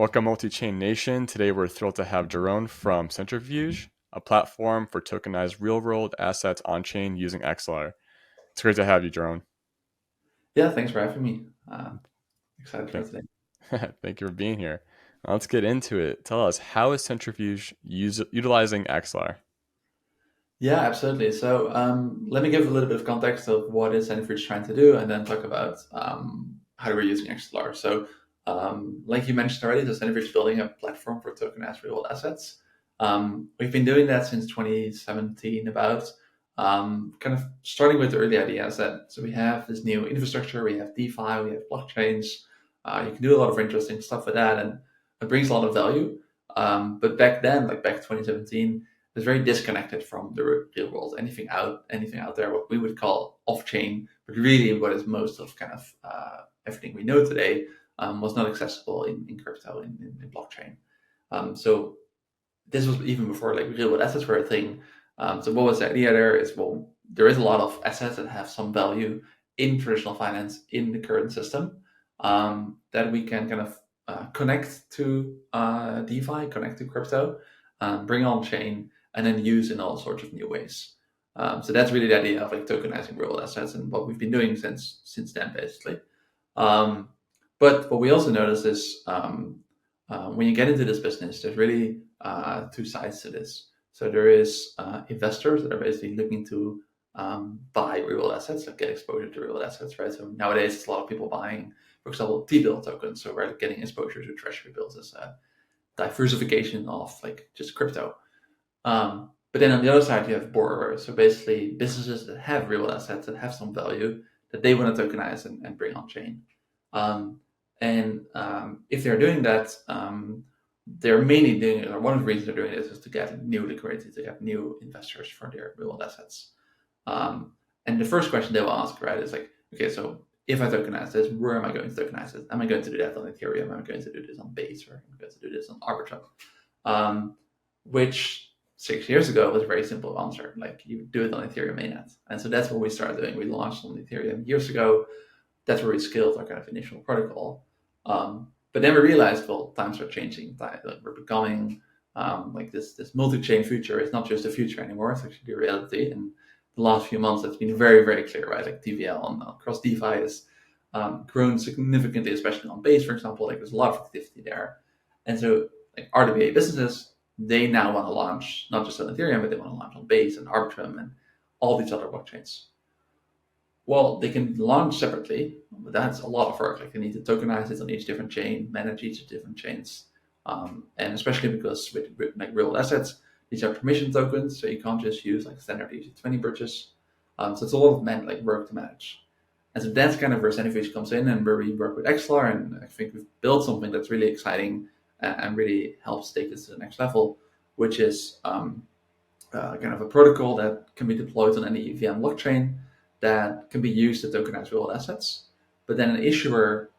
Welcome, Multichain Nation. Today, we're thrilled to have Jeroen from Centrifuge, a platform for tokenized real-world assets on-chain using Axelar. It's great to have you, Jeroen. Yeah, thanks for having me. Excited for Thank, today. thank you for being here. Let's get into it. Tell us, how is Centrifuge utilizing Axelar? Yeah, absolutely. So let me give a little bit of context of what is Centrifuge trying to do, and then talk about how we're using Axelar. So, like you mentioned already, the Centrifuge is building a platform for tokenized real-world assets. We've been doing that since 2017, about kind of starting with the early ideas that so we have this new infrastructure, we have DeFi, we have blockchains. You can do a lot of interesting stuff with that, and it brings a lot of value. But back then, like back 2017, is very disconnected from the real world. Anything out there, what we would call off chain, but really what is most of kind of everything we know today was not accessible in crypto in blockchain. So this was even before like real world assets were a thing. So what was the idea there is, well, there is a lot of assets that have some value in traditional finance in the current system, that we can kind of connect to DeFi, connect to crypto, bring on chain, and then use in all sorts of new ways. So that's really the idea of like tokenizing real assets, and what we've been doing since then, basically. Um, but what we also notice is, when you get into this business, there's really two sides to this. So there is investors that are basically looking to buy real assets, like get exposure to real assets, right? So nowadays, it's a lot of people buying, for example, T-bill tokens. So we're getting exposure to treasury bills as a diversification of like just crypto. But then on the other side, you have borrowers. So basically, businesses that have real assets that have some value that they want to tokenize and bring on chain. Um, and if they're doing that, they're mainly doing it, or one of the reasons they're doing it is to get new liquidity, to get new investors for their real assets. Um, and the first question they will ask, right, is like, okay, so if I tokenize this, where am I going to tokenize it? Am I going to do that on Ethereum? Am I going to do this on Base? Or am I going to do this on Arbitrum? Um, which 6 years ago was a very simple answer. Like you do it on Ethereum mainnet. And so that's what we started doing. We launched on Ethereum years ago. That's where we scaled our kind of initial protocol. But then we realized, well, times are changing. Like we're becoming like this multi-chain future is not just a future anymore. It's actually a reality. And the last few months, that's been very, very clear, right? Like TVL and across DeFi has grown significantly, especially on Base, for example. Like there's a lot of activity there. And so like RWA businesses, they now want to launch not just on Ethereum, but they want to launch on Base and Arbitrum and all these other blockchains. Well, they can launch separately, but that's a lot of work. Like they need to tokenize it on each different chain, manage each different chains, and especially because with like real assets, these are permission tokens, so you can't just use like standard EC20 bridges. So it's a lot of like work to manage. And so that's kind of where Centrifuge comes in, and where we work with Axelar, and I think we've built something that's really exciting and really helps take this to the next level, which is kind of a protocol that can be deployed on any EVM blockchain that can be used to tokenize real assets. But then an issuer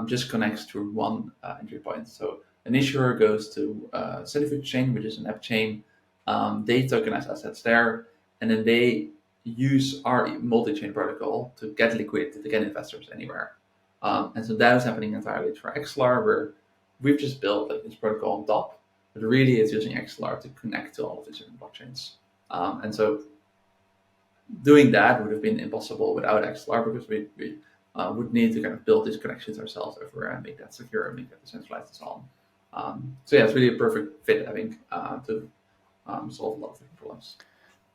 just connects to one entry point. So an issuer goes to Centrifuge chain, which is an app chain. They tokenize assets there, and then they use our multi-chain protocol to get liquidity, to get investors anywhere. And so that is happening entirely for Axelar, where we've just built like this protocol on top, but really it's using Axelar to connect to all of these different blockchains. And so doing that would have been impossible without Axelar, because we would need to kind of build these connections ourselves everywhere and make that secure and make that decentralized and so on. So yeah, it's really a perfect fit, I think, to solve a lot of different problems.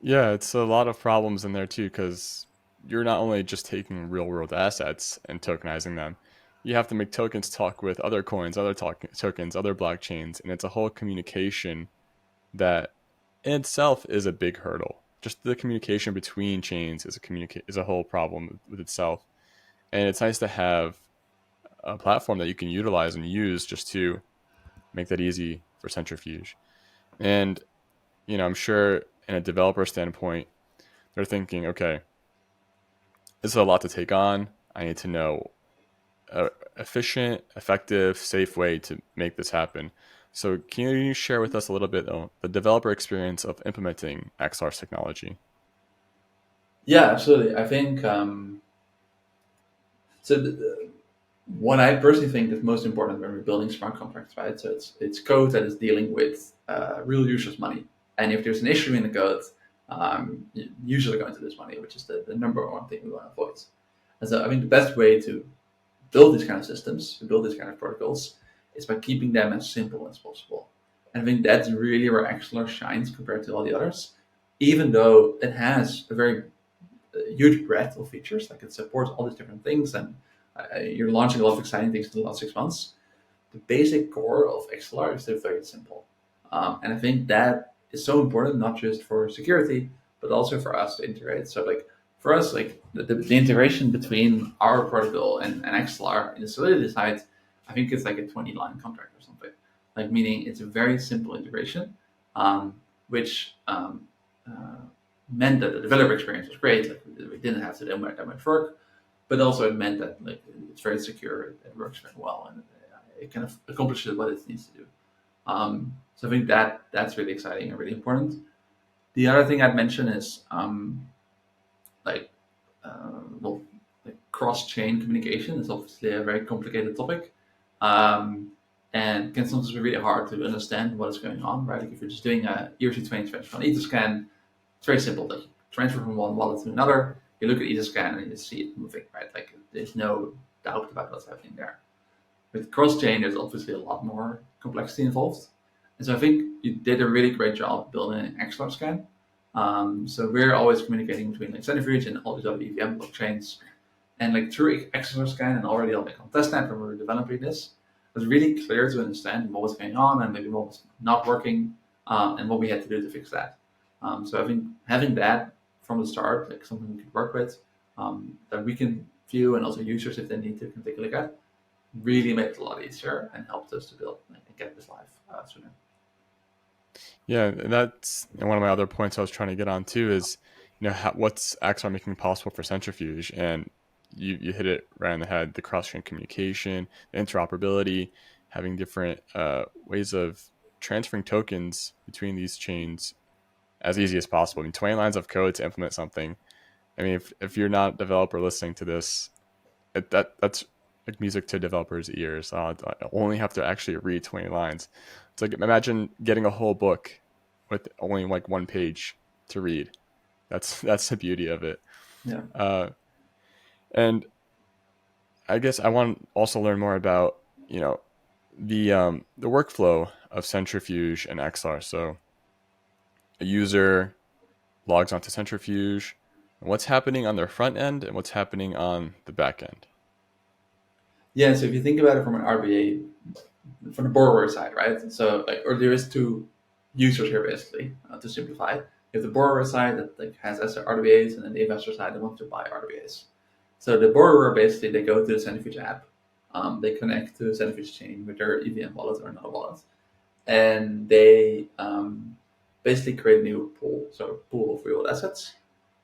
Yeah, it's a lot of problems in there too, because you're not only just taking real world assets and tokenizing them, you have to make tokens talk with other coins, tokens, other blockchains, and it's a whole communication that in itself is a big hurdle. Just the communication between chains is a whole problem with itself. And it's nice to have a platform that you can utilize and use just to make that easy for Centrifuge. And I'm sure in a developer standpoint, they're thinking, okay, this is a lot to take on. I need to know a efficient, effective, safe way to make this happen. So can you share with us a little bit of the developer experience of implementing XR's technology? Yeah, absolutely. I think so. what I personally think is most important when we're building smart contracts, right? So it's code that is dealing with real users' money, and if there's an issue in the code, users are going to lose money, which is the number one thing we want to avoid. And so I think the best way to build these kind of systems, to build these kind of protocols, is by keeping them as simple as possible. And I think that's really where Axelar shines compared to all the others, even though it has a very huge breadth of features, like it supports all these different things, and you're launching a lot of exciting things in the last 6 months. The basic core of Axelar is still very simple. And I think that is so important, not just for security, but also for us to integrate. So like for us, like the integration between our protocol and Axelar in the Solidity side, I think it's like a 20-line contract or something. Like meaning it's a very simple integration, which meant that the developer experience was great. Like we didn't have to do that much work, but also it meant that like it's very secure, it works very well, and it kind of accomplishes what it needs to do. So I think that's really exciting and really important. The other thing I'd mention is like well, like cross-chain communication is obviously a very complicated topic, and can sometimes be really hard to understand what is going on. Right, like if you're just doing a ERC20 transfer on Etherscan, it's very simple. Like you transfer from one wallet to another, you look at Etherscan and you see it moving. Right, like there's no doubt about what's happening there. With cross-chain, there's obviously a lot more complexity involved. And so I think you did a really great job building an Axelar scan. So we're always communicating between like Centrifuge and all these other EVM blockchains. And like through Axelar scan and already on like on testnet when we were developing this, it was really clear to understand what was going on and maybe what was not working, and what we had to do to fix that. So I think having that from the start, like something we could work with, that we can view, and also users if they need to can take a look at, really made it a lot easier and helped us to build and get this live sooner. Yeah, that's one of my other points I was trying to get on too is, what's Axar making possible for Centrifuge? And you hit it right on the head, the cross-chain communication, the interoperability, having different ways of transferring tokens between these chains as easy as possible. I mean, 20 lines of code to implement something. I mean, if you're not a developer listening to this, that's like music to developers' ears. I only have to actually read 20 lines. It's like, imagine getting a whole book with only like one page to read. That's the beauty of it. Yeah. And I guess I want to also learn more about the workflow of Centrifuge and Axelar. So a user logs onto Centrifuge, and what's happening on their front end and what's happening on the back end. Yeah. So if you think about it from an RBA, from the borrower side, right? So like, or there is two users here basically, to simplify. You have the borrower side that like has as RWAs, and then the investor side that wants to buy RWAs. So the borrower basically, they go to the Centrifuge app, they connect to the Centrifuge chain with their EVM wallet or another wallet, and they basically create a new pool, so a pool of real assets,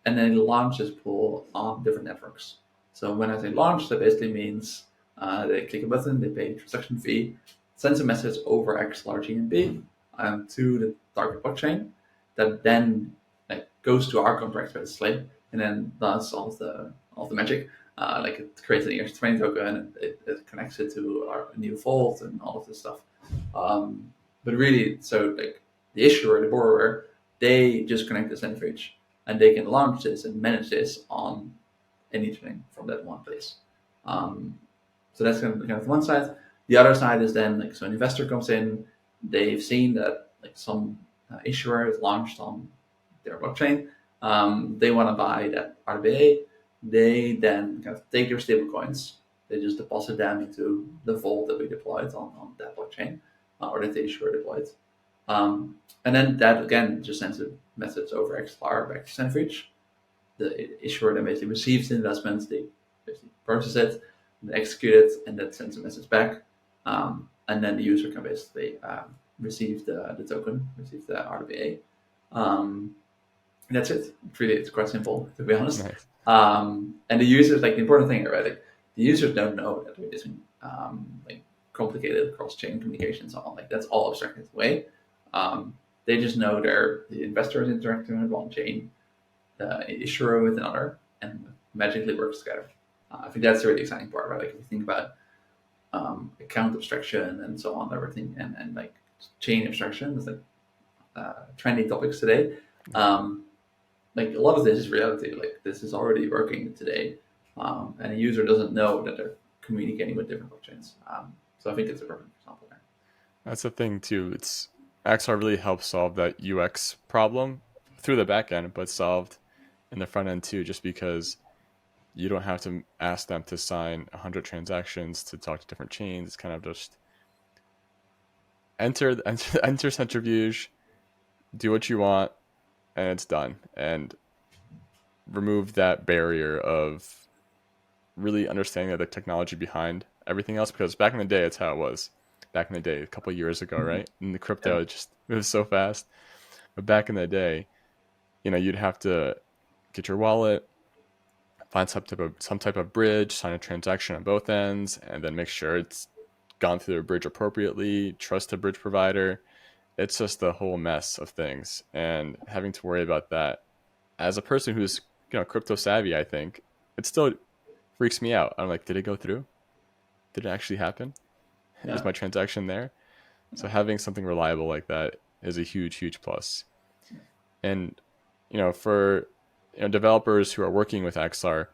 and then launch this pool on different networks. So when I say launch, that basically means they click a button, they pay a transaction fee, sends a message over Axelar GNP to the target blockchain, that then like goes to our contract basically, and then does all the magic. Like it creates an ERC20 token, it connects it to our new vault and all of this stuff. But really, so like the issuer, the borrower, they just connect the Centrifuge, and they can launch this and manage this on anything from that one place. So that's kind of one side. The other side is then like, so an investor comes in, they've seen that like some issuer is launched on their blockchain, they want to buy that RBA, they then kind of take their stable coins, they just deposit them into the vault that we deployed on that blockchain, or that the issuer deployed. And then that again just sends a message over Axelar back to Centrifuge. The issuer then basically receives the investments, they basically process it, they execute it, and that sends a message back. And then the user can basically receive the token, receive the RWA. That's it. It's quite simple, to be honest. Nice. And the users, like the important thing, right? Like the users don't know that we're using like complicated cross-chain communications on. Like that's all abstracted away. They just know the investor is interacting with one chain, the issuer with another, and magically works together. I think that's the really exciting part, right? Like if you think about account abstraction and so on, everything, and like chain abstraction is like trendy topics today. Um, like a lot of this is reality. Like this is already working today, and a user doesn't know that they're communicating with different blockchains. So I think it's a perfect example there. That's the thing too. It's Axelar really helps solve that UX problem through the back end, but solved in the front end too, just because you don't have to ask them to sign 100 transactions to talk to different chains. It's kind of just enter Centrifuge, do what you want, and it's done. And remove that barrier of really understanding the technology behind everything else, because back in the day it's how it was. Back in the day, a couple of years ago, right? And the Yeah, crypto it just moves so fast. But back in the day, you'd have to get your wallet, find some type of bridge, sign a transaction on both ends, and then make sure it's gone through the bridge appropriately, trust the bridge provider. It's just a whole mess of things. And having to worry about that as a person who's crypto savvy, I think it still freaks me out. I'm like, did it go through? Did it actually happen? Is yeah, my transaction there? So having something reliable like that is a huge, huge plus. And for developers who are working with Axelar,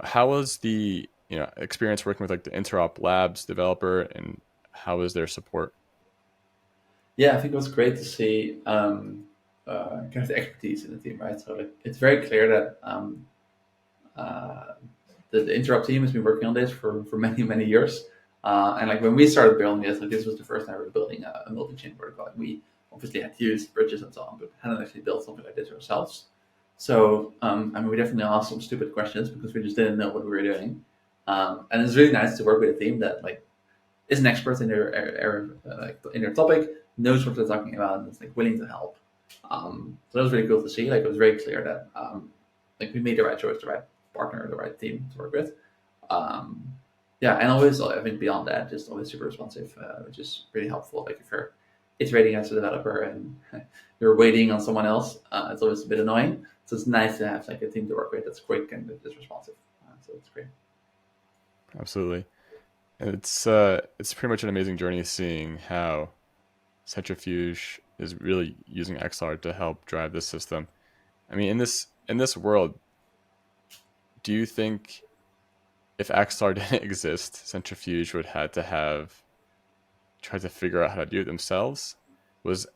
how was the experience working with like the Interop Labs developer, and how was their support? yeah. I think it was great to see kind of the expertise in the team, right? So like, it's very clear that uh, the Interop team has been working on this for many many years. And like when we started building this, like this was the first time we were building a multi-chain protocol. And we obviously had used bridges and so on, but hadn't actually built something like this ourselves. So I mean, we definitely asked some stupid questions because we just didn't know what we were doing. And it's really nice to work with a team that like is an expert in their area, like in their topic, knows what they're talking about, and is like willing to help. So that was really cool to see. Like it was very clear that like we made the right choice, the right partner, the right team to work with. Um, yeah, and always I think beyond that, just always super responsive, which is really helpful. Like if you're iterating as a developer and you're waiting on someone else, it's always a bit annoying. So it's nice to have like a team to work with that's quick and that's responsive. So it's great. Absolutely. And it's pretty much an amazing journey seeing how Centrifuge is really using XR to help drive this system. I mean, in this world, do you think if XR didn't exist, Centrifuge would had to have tried to figure out how to do it themselves? Was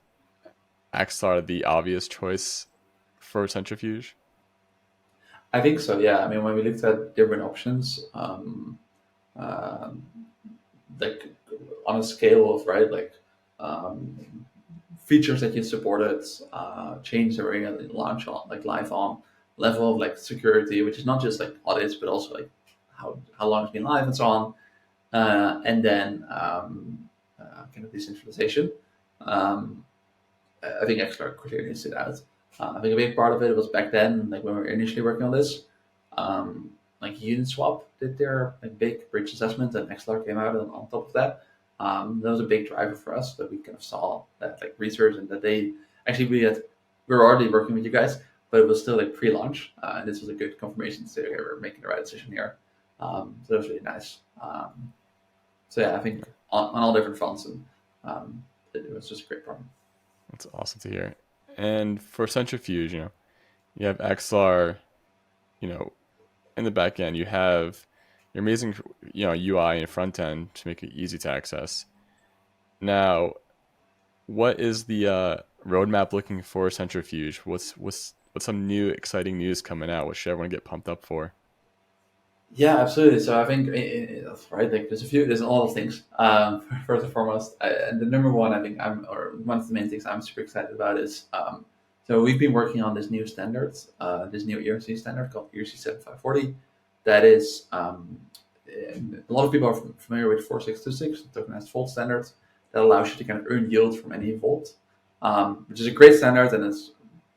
XR the obvious choice for Centrifuge? I think so. Yeah. I mean, when we looked at different options, um, like on a scale of right, like um, features that you supported, change that we're going to launch on, like live on, level of like security, which is not just like audits, but also like how long it's been live and so on, and then kind of decentralization. Um, I think Axelar clearly stood out. I think a big part of it was back then, like when we were initially working on this, like Uniswap did their like big bridge assessment, and Axelar came out on top of that. That was a big driver for us that we kind of saw that like research and that they actually we were already working with you guys, but it was still like pre-launch, and this was a good confirmation to say okay, we're making the right decision here. So that was really nice. So yeah, I think on all different fronts, and it was just a great problem. That's awesome to hear. And for Centrifuge, you have XR, you know, in the back end, you have your amazing, UI and front end to make it easy to access. Now, what is the roadmap looking for Centrifuge? What's some new exciting news coming out? What should everyone get pumped up for? Yeah, absolutely. So I think that's right. Like there's a lot of things. First and foremost, and the number one I think or one of the main things I'm super excited about is so we've been working on this new standards, this new ERC standard called ERC 7540. That is, a lot of people are familiar with 4626, the tokenized vault standards that allows you to kind of earn yield from any vault, which is a great standard and it's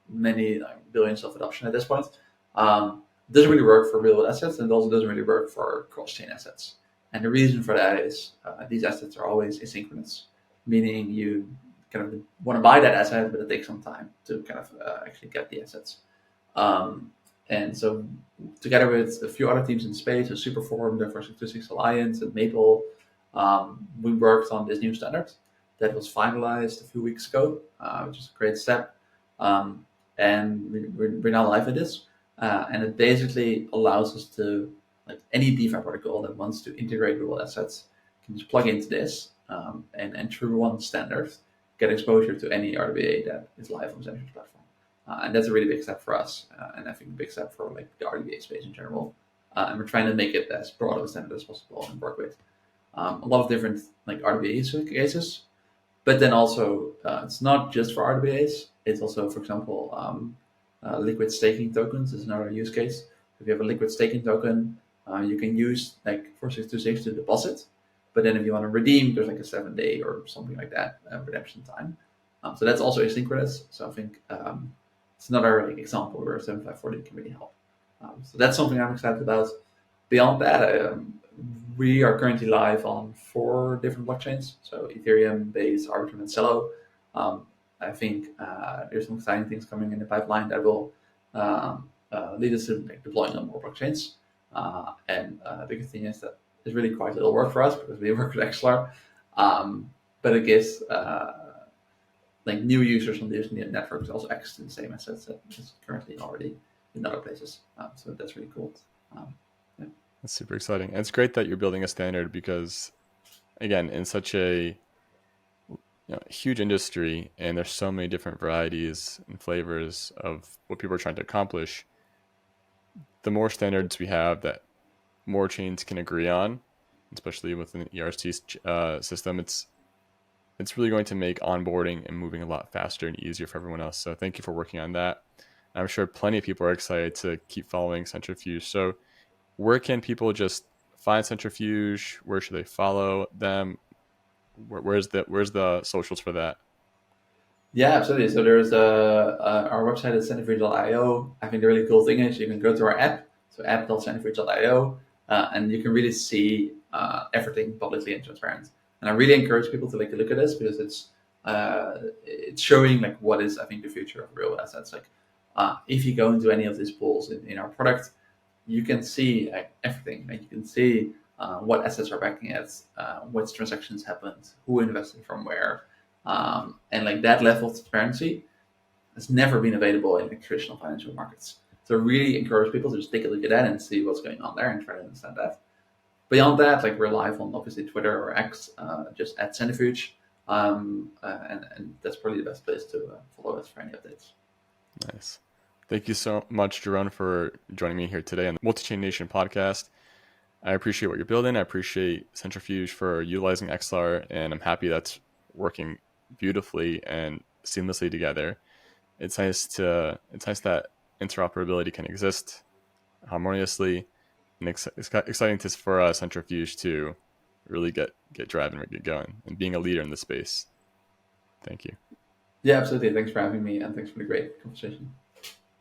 many like, billions of adoption at this point. Doesn't really work for real assets, and it also doesn't really work for cross-chain assets. And the reason for that is these assets are always asynchronous, meaning you kind of want to buy that asset, but it takes some time to kind of actually get the assets. Um, and so, together with a few other teams in space, so Superform, the 4626 Alliance, and Maple, we worked on this new standard that was finalized a few weeks ago, which is a great step. And we're now live with this. And it basically allows us to, like any DeFi protocol that wants to integrate real assets, can just plug into this and through one standard, get exposure to any RWA that is live on the Centrifuge platform. And that's a really big step for us, and I think a big step for like the RWA space in general. And we're trying to make it as broad of a standard as possible and work with a lot of different like RWA use cases. But then also, it's not just for RWAs. It's also, for example, liquid staking tokens is another use case. If you have a liquid staking token, you can use like 4626 to deposit. But then if you want to redeem, there's like a 7-day or something like that redemption time. So that's also asynchronous. So I think it's another like, example where 7540 can really help. So that's something I'm excited about. Beyond that, we are currently live on 4 different blockchains. So Ethereum, Base, Arbitrum, and Celo. I think there's some exciting things coming in the pipeline that will lead us to like, deploying on more blockchains. And the good thing is that it's really quite little work for us because we work with Axelar. But it gives like new users on these networks also access to the same assets that is currently already in other places. So that's really cool. Yeah. That's super exciting. And it's great that you're building a standard because, again, in such a huge industry and there's so many different varieties and flavors of what people are trying to accomplish, the more standards we have that more chains can agree on, especially with an ERC system, it's really going to make onboarding and moving a lot faster and easier for everyone else. So thank you for working on that. I'm sure plenty of people are excited to keep following Centrifuge. So where can people just find Centrifuge? Where should they follow them? Where's the socials for that? Yeah, absolutely. So there's our website is centrifuge.io. I think the really cool thing is you can go to our app, so app.centrifuge.io, and you can really see everything publicly and transparent. And I really encourage people to take a look at this because it's showing like what is I think the future of real assets. Like if you go into any of these pools in our product, you can see like, everything. Like you can see what assets are backing it, what transactions happened, who invested from where. And like that level of transparency has never been available in the traditional financial markets. So really encourage people to just take a look at that and see what's going on there and try to understand that. Beyond that, like we're live on obviously Twitter or X, just at Centrifuge, and that's probably the best place to follow us for any updates. Nice. Thank you so much, Jeroen, for joining me here today on the Multichain Nation podcast. I appreciate what you're building. I appreciate Centrifuge for utilizing Axelar, and I'm happy that's working beautifully and seamlessly together. It's nice that interoperability can exist harmoniously, and it's exciting for Centrifuge to really get driving and get going and being a leader in the space. Thank you. Yeah, absolutely. Thanks for having me and thanks for the great conversation.